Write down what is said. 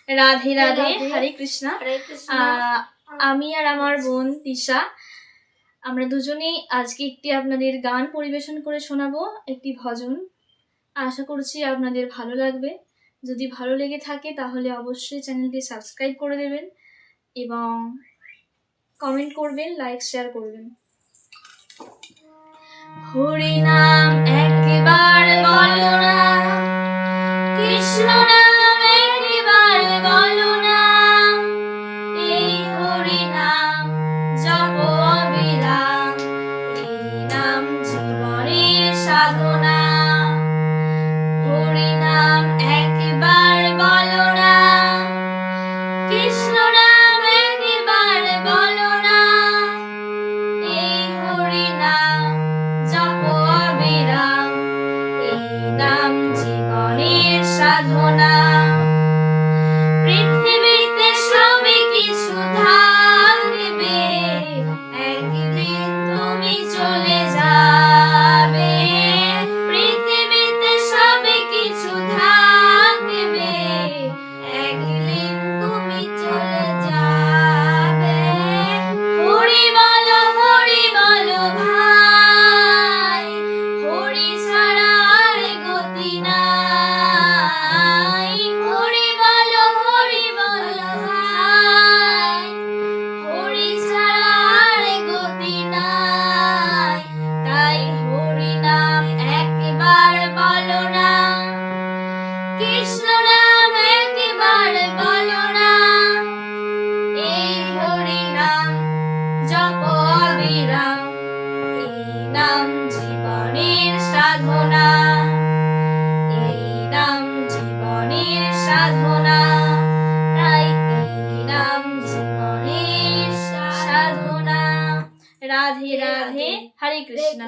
রাধে রাধে, হরে কৃষ্ণা। আমি আর আমার বোন তিশা, আমরা দুজনেই আজকে একটি আপনাদের গান পরিবেশন করে শোনাবো, একটি ভজন। আশা করছি আপনাদের ভালো লাগবে। যদি ভালো লেগে থাকে তাহলে অবশ্যই চ্যানেলটি সাবস্ক্রাইব করে দেবেন এবং কমেন্ট করবেন, লাইক শেয়ার করবেন। হরি নাম একবার বলো না, কৃষ্ণ নাম একবার বলো না, এই হরি নাম জপ অবিরাম, এই নাম জীবনের সাধনা। হরি নাম একবার বলো না, কৃষ্ণ নাম একবার বলো না, এই হরি নাম জপ অবিরাম, এই নাম জীবনের সাধনা। পৃথিবীতে সবই কিছু থাকবে, একদিন তুমি চলে যাবে। পৃথিবীতে সবই কিছু থাকবে, একদিন তুমি চলে যাবে। হরি বলো ভাই, হরি ছাড়া আর গতি নাই। হরি বলো ভাই, হরি ছাড়া আর গতি নাই। তাই হরি নাম একবার বলো না, কৃষ্ণ নাম একবার বলো না, এই হরি নাম জপ অবিরাম, এই নাম জীবনের সাধনা, এই নাম জীবনের সাধনা। তাই এই নাম জীবনের সাধনা। রাধে রাধে, হরে কৃষ্ণ।